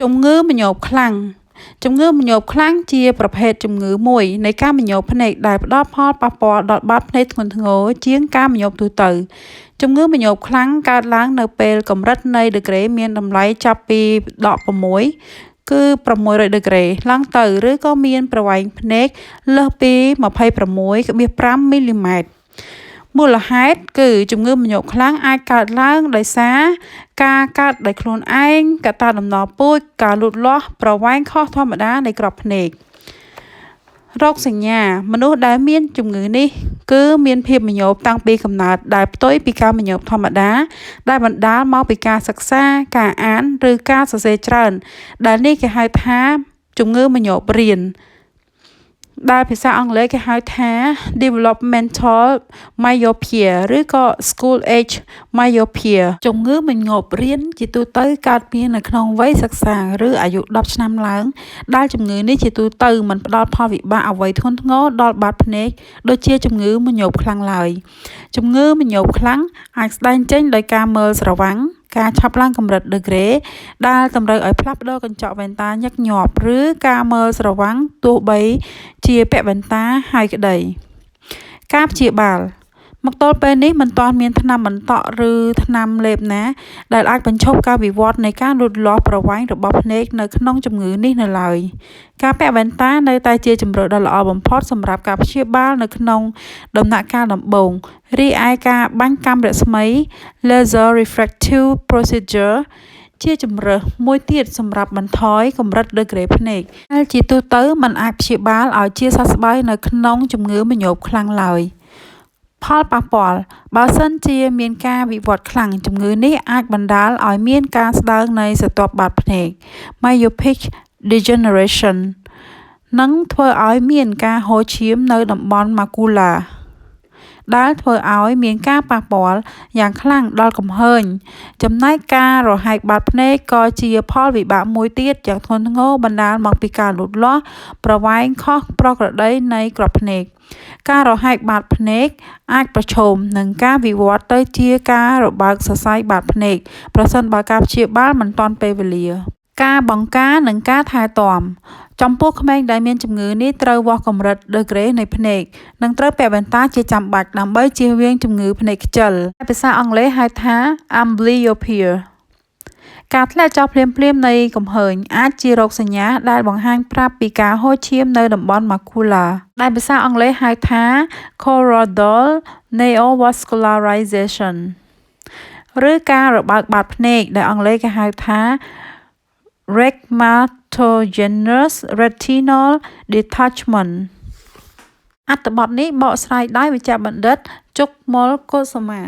ជំងឺមញោបខ្លាំងជំងឺមញោបខ្លាំងជាប្រភេទជំងឺមួយនៃការមញោបភ្នែកដែលផ្ដល់ផលប៉ះពាល់ដល់បាតភ្នែកធ្ងន់ធ្ងរជាងការមញោបទូទៅជំងឺមញោបខ្លាំងកើតឡើងនៅពេលកម្រិតនៃដឺក្រេមានតម្លៃចាប់ពី16គឺ600ដឺក្រេឡើងទៅឬក៏មានប្រវែងភ្នែកលើសពី26.5 មីលីម៉ែត្រមូលហេតុគឺជំងឺមញោបខ្លាំងអាចកើតឡើងដោយសារការកើតដោយខ្លួនឯងកត្តាតំណពូជការលូតលាស់ប្រវែងខុសធម្មតានៃក្របភ្នែករោគសញ្ញាមនុស្សដែលមានជំងឺនេះគឺមានភាពមញោបតាំងពីកំណើតដែលផ្ទុយពីការមញោបធម្មតាដែលបណ្ដាលមកពីការសិក្សាការអានឬការសរសេរច្រើនដែលនេះគេហៅថាជំងឺមញោបរៀនដែលភាសាអង់គ្លេសគេហៅថា developmental myopia ឬក៏ school age myopia ជំងឺមញោបរៀនជាទូទៅកើតមាននៅក្នុងវ័យសិក្សាឬអាយុ10ឆ្នាំឡើងដែលជំងឺនេះជាទូទៅមិនផ្ដល់ផលវិបាកអ្វីធ្ងន់ធ្ងរដល់បាតភ្នែកដូចជាជំងឺមញោបខ្លាំងឡើយជំងឺមញោបខ្លាំងអាចស្ដែងចេញដោយការមើលស្រវាំងការឆាប់ឡើងកម្រិតដឺក្រេដែលតម្រូវឲ្យផ្លាស់ប្ដូរកញ្ចក់វ៉ែនតាញឹកញាប់ឬការមើលស្រវាំងទោះបីជាពាក់វ៉ែនតាហើយក្តីការព្យាបាលមកទល់ពេលនេះមិនទាន់មានថ្នាំបន្តក់ឬថ្នាំលេបណាដែលអាចបញ្ឈប់ការវិវត្តនៃការលូតលាស់ប្រវែងរបស់ភ្នែកនៅក្នុងជំងឺនេះនៅឡើយការពាក់វ៉ែនតានៅតែជាជម្រើសដ៏ល្អបំផុតសម្រាប់ការព្យាបាលនៅក្នុងដំណាក់កាលដំបូងរីឯការបាញ់កាំរស្មី laser refractive procedure ជាជម្រើសមួយទៀតសម្រាប់បន្ថយកម្រិតដឺក្រេភ្នែកដែលជាទូទៅមិនអាចព្យាបាលឲ្យជាសះស្បើយនៅក្នុងជំងឺមញោបខ្លាំងឡើយផលប៉ះពាល់បើសិនជាមានការវិវត្តខ្លាំងជំងឺនេះអាចបណ្ដាលឲ្យមានការស្ដើងនៃស្រទាប់បាតភ្នែក myopic degeneration និងធ្វើឲ្យមានការហូរឈាមនៅតំបន់ macula ដែលធ្វើឲ្យមានការប៉ះពាល់យ៉ាងខ្លាំងដល់កំហើញចំណែកការរហែកបាតភ្នែកក៏ជាផលវិបាកមួយទៀតយ៉ាងធ្ងន់ធ្ងរបណ្ដាលមកពីការលូតលាស់ប្រវែងខុសប្រក្រតីនៃក្របភ្នែកការរហែកបាតភ្នែកអាចប្រឈមនឹងការវិវត្តទៅជាការរបើកសរសៃបាតភ្នែកប្រសិនបើការព្យាបាលមិនទាន់ពេលវេលាការបង្ការនិងការថែទាំចំពោះក្មេងដែលមានជំងឺនេះត្រូវវាស់កម្រិតដឺក្រេនៃភ្នែកនិងត្រូវពាក់វ៉ែនតាជាចាំបាច់ដើម្បីជៀសវាងជំងឺភ្នែកខ្ជិលភាសាអង់គ្លេសហៅថា amblyopia ការធ្លាក់ចុះភ្លាមនៃកំហើញអាចជារោគសញ្ញាដែលបង្ហាញប្រាប់ពីការហូរឈាមនៅតំបន់ macula ដែលភាសាអង់គ្លេសហៅថា choroidal neovascularization ឬការរបើកបាតភ្នែកដែលអង់គ្លេសគេហៅថា rhegmatogenous retinal detachment អត្ថបទនេះបកស្រាយដោយវេជ្ជបណ្ឌិត ជុក មុល កុសុមា